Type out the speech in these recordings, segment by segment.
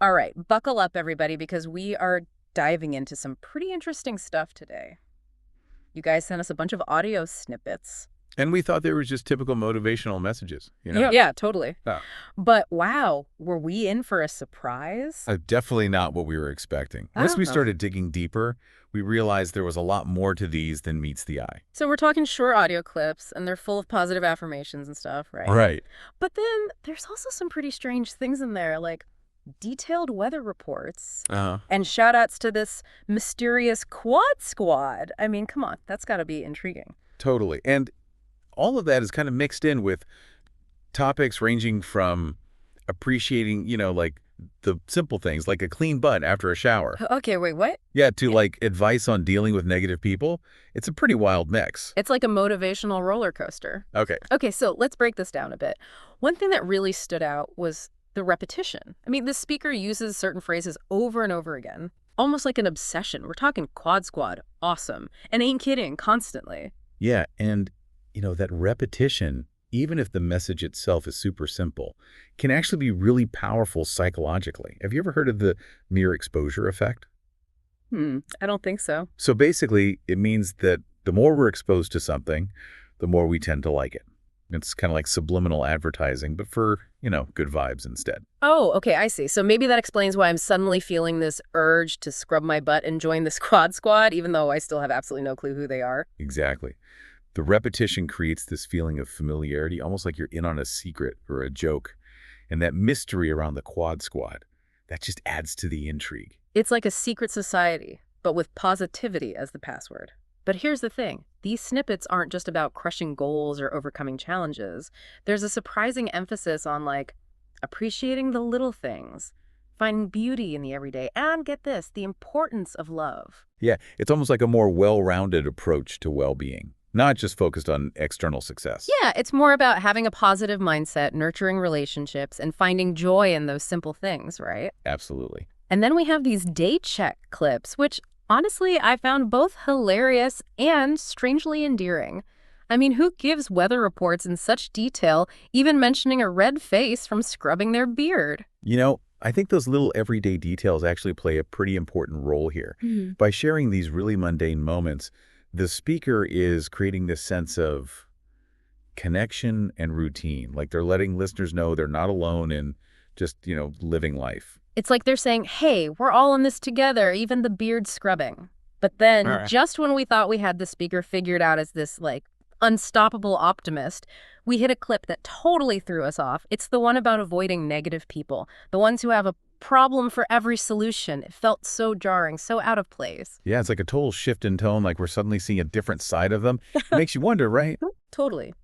All right, buckle up, everybody, because we are diving into some pretty interesting stuff today. You guys sent us a bunch of audio snippets. And we thought they were just typical motivational messages, you know? Yeah, totally. Oh, But wow, were we in for a surprise? definitely not what we were expecting. Once we Oh. started digging deeper, we realized there was a lot more to these than meets the eye. So we're talking short audio clips, and they're full of positive affirmations and stuff, right? Right. But then there's also some pretty strange things in there, like detailed weather reports Uh-huh. and shout outs to this mysterious quad squad. I mean, come on, that's got to be intriguing. Totally. And all of that is kind of mixed in with topics ranging from appreciating, like the simple things, like a clean butt after a shower. Okay, wait, what? Yeah, to like advice on dealing with negative people. It's a pretty wild mix. It's like a motivational roller coaster. Okay. Okay, so let's break this down a bit. One thing that really stood out was the repetition. I mean, the speaker uses certain phrases over and over again, almost like an obsession. We're talking quad squad, awesome, and ain't kidding, constantly. Yeah, and that repetition, even if the message itself is super simple, can actually be really powerful psychologically. Have you ever heard of the mere exposure effect? I don't think so. So basically, it means that the more we're exposed to something, the more we tend to like it. It's kind of like subliminal advertising, but for, good vibes instead. Oh, okay, I see. So maybe that explains why I'm suddenly feeling this urge to scrub my butt and join this quad squad, even though I still have absolutely no clue who they are. Exactly. The repetition creates this feeling of familiarity, almost like you're in on a secret or a joke. And that mystery around the quad squad, that just adds to the intrigue. It's like a secret society, but with positivity as the password. But here's the thing. These snippets aren't just about crushing goals or overcoming challenges. There's a surprising emphasis on, like, appreciating the little things, finding beauty in the everyday, and get this, the importance of love. Yeah, it's almost like a more well-rounded approach to well-being, not just focused on external success. Yeah, it's more about having a positive mindset, nurturing relationships, and finding joy in those simple things, right? Absolutely. And then we have these date check clips, which honestly I found both hilarious and strangely endearing. I mean, who gives weather reports in such detail, even mentioning a red face from scrubbing their beard? I think those little everyday details actually play a pretty important role here. By sharing these really mundane moments, the speaker is creating this sense of connection and routine. Like they're letting listeners know they're not alone in just, living life. It's like they're saying, hey, we're all in this together, even the beard scrubbing. But then, All right. just when we thought we had the speaker figured out as this, like, unstoppable optimist, we hit a clip that totally threw us off. It's the one about avoiding negative people, the ones who have a problem for every solution. It felt so jarring, so out of place. Yeah, it's like a total shift in tone, like we're suddenly seeing a different side of them. It makes you wonder, right? Totally.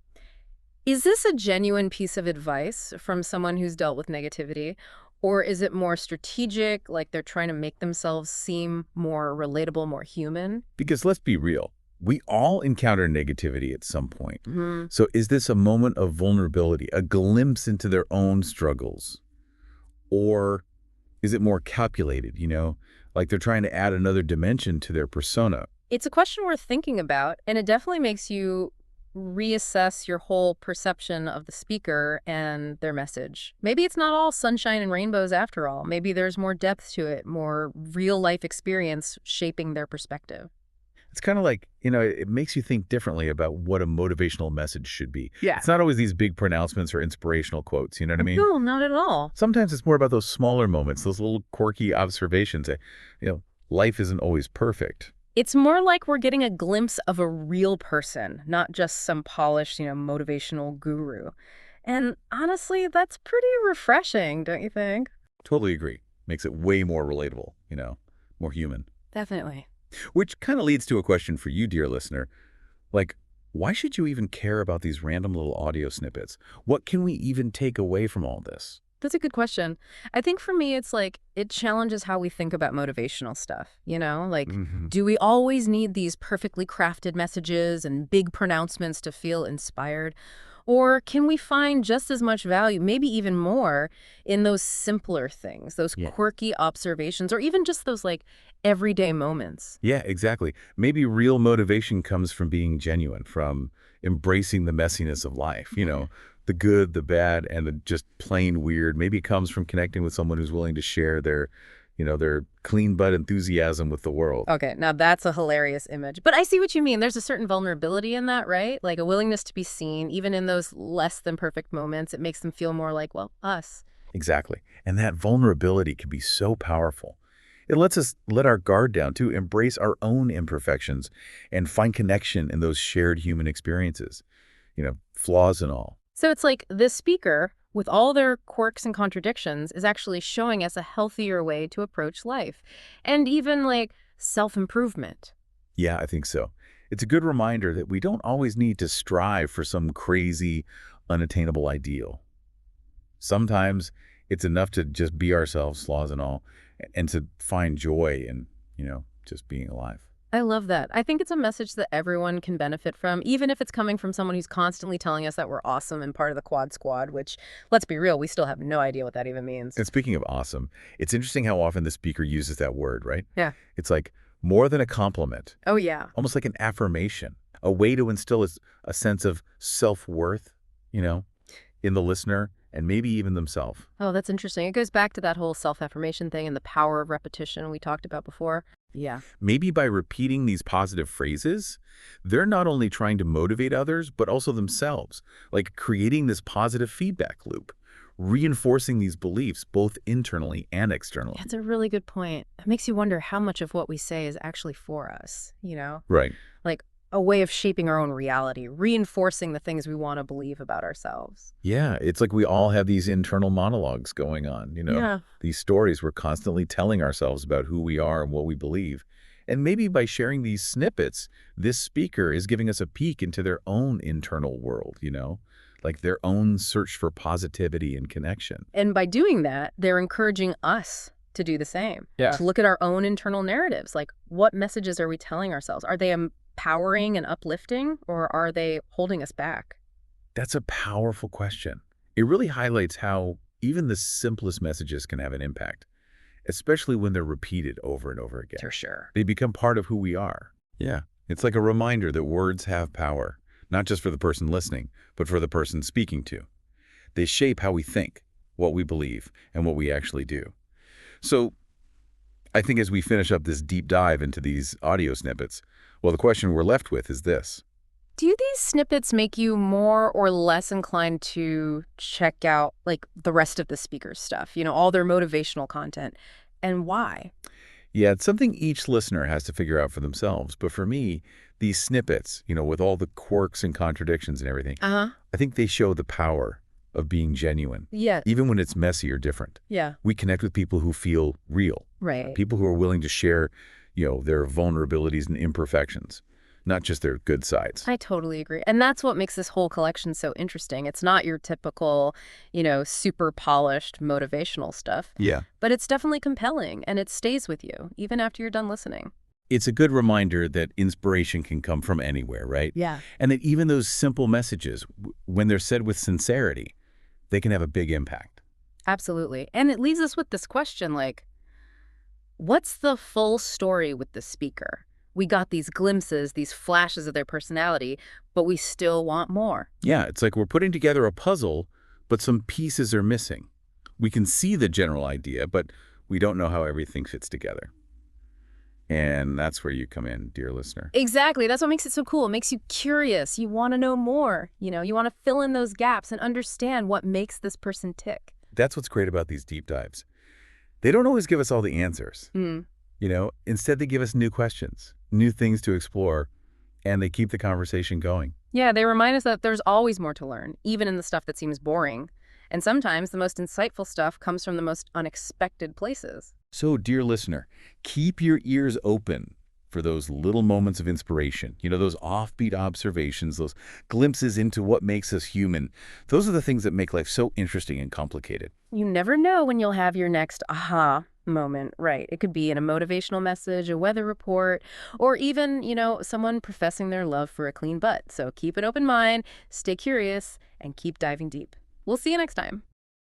Is this a genuine piece of advice from someone who's dealt with negativity? Or is it more strategic, like they're trying to make themselves seem more relatable, more human? Because let's be real, we all encounter negativity at some point. Hmm. So is this a moment of vulnerability, a glimpse into their own struggles? Or is it more calculated, like they're trying to add another dimension to their persona? It's a question worth thinking about, and it definitely makes you reassess your whole perception of the speaker and their message. Maybe it's not all sunshine and rainbows after all. Maybe there's more depth to it, more real life experience shaping their perspective. It's kind of like, it makes you think differently about what a motivational message should be. Yeah. It's not always these big pronouncements or inspirational quotes, you know what I mean? No, not at all. Sometimes it's more about those smaller moments, those little quirky observations. Life isn't always perfect. It's more like we're getting a glimpse of a real person, not just some polished, motivational guru. And honestly, that's pretty refreshing, don't you think? Totally agree. Makes it way more relatable, more human. Definitely. Which kind of leads to a question for you, dear listener. Like, why should you even care about these random little audio snippets? What can we even take away from all this? That's a good question. I think for me, it's like it challenges how we think about motivational stuff, Like, do we always need these perfectly crafted messages and big pronouncements to feel inspired? Or can we find just as much value, maybe even more, in those simpler things, those Yeah. quirky observations, or even just those like everyday moments? Yeah, exactly. Maybe real motivation comes from being genuine, from embracing the messiness of life, the good, the bad, and the just plain weird. Maybe it comes from connecting with someone who's willing to share their clean butt enthusiasm with the world. Okay, now that's a hilarious image. But I see what you mean. There's a certain vulnerability in that, right? Like a willingness to be seen, even in those less than perfect moments. It makes them feel more like, well, us. Exactly. And that vulnerability can be so powerful. It lets us let our guard down to embrace our own imperfections and find connection in those shared human experiences, flaws and all. So it's like this speaker, with all their quirks and contradictions, is actually showing us a healthier way to approach life. And even like self-improvement. Yeah, I think so. It's a good reminder that we don't always need to strive for some crazy, unattainable ideal. Sometimes it's enough to just be ourselves, flaws and all, and to find joy in, just being alive. I love that. I think it's a message that everyone can benefit from, even if it's coming from someone who's constantly telling us that we're awesome and part of the Quad Squad, which, let's be real, we still have no idea what that even means. And speaking of awesome, it's interesting how often the speaker uses that word, right? Yeah. It's like more than a compliment, Oh, yeah. almost like an affirmation, a way to instill a sense of self-worth, in the listener and maybe even themselves. Oh, that's interesting. It goes back to that whole self-affirmation thing and the power of repetition we talked about before. Yeah. Maybe by repeating these positive phrases, they're not only trying to motivate others, but also themselves, like creating this positive feedback loop, reinforcing these beliefs both internally and externally. That's a really good point. It makes you wonder how much of what we say is actually for us, Right. Like a way of shaping our own reality, reinforcing the things we want to believe about ourselves. Yeah, it's like we all have these internal monologues going on, Yeah. these stories we're constantly telling ourselves about who we are and what we believe. And maybe by sharing these snippets, this speaker is giving us a peek into their own internal world, like their own search for positivity and connection. And by doing that, they're encouraging us to do the same. Yeah. To look at our own internal narratives. Like, what messages are we telling ourselves? Are they empowering and uplifting, or are they holding us back? That's a powerful question. It really highlights how even the simplest messages can have an impact, especially when they're repeated over and over again. For sure. They become part of who we are. Yeah. It's like a reminder that words have power, not just for the person listening, but for the person speaking to. They shape how we think, what we believe, and what we actually do. So I think as we finish up this deep dive into these audio snippets, well, the question we're left with is this. Do these snippets make you more or less inclined to check out like the rest of the speaker's stuff, all their motivational content, and why? Yeah, it's something each listener has to figure out for themselves. But for me, these snippets, with all the quirks and contradictions and everything, Uh-huh. I think they show the power of being genuine, Yeah. even when it's messy or different. Yeah. We connect with people who feel real, Right. people who are willing to share, their vulnerabilities and imperfections, not just their good sides. I totally agree. And that's what makes this whole collection so interesting. It's not your typical, super polished motivational stuff, Yeah. but it's definitely compelling and it stays with you even after you're done listening. It's a good reminder that inspiration can come from anywhere, right? Yeah. And that even those simple messages, when they're said with sincerity, they can have a big impact. Absolutely. And it leaves us with this question, like, what's the full story with the speaker? We got these glimpses, these flashes of their personality, but we still want more. Yeah, it's like we're putting together a puzzle, but some pieces are missing. We can see the general idea, but we don't know how everything fits together. And that's where you come in, dear listener. Exactly. That's what makes it so cool. It makes you curious. You want to know more. You want to fill in those gaps and understand what makes this person tick. That's what's great about these deep dives. They don't always give us all the answers. Instead they give us new questions, new things to explore, and they keep the conversation going. Yeah, they remind us that there's always more to learn, even in the stuff that seems boring. And sometimes the most insightful stuff comes from the most unexpected places. So, dear listener, keep your ears open for those little moments of inspiration, those offbeat observations, those glimpses into what makes us human. Those are the things that make life so interesting and complicated. You never know when you'll have your next aha moment, right. It could be in a motivational message, a weather report, or even, someone professing their love for a clean butt. So keep an open mind, stay curious, and keep diving deep. We'll see you next time.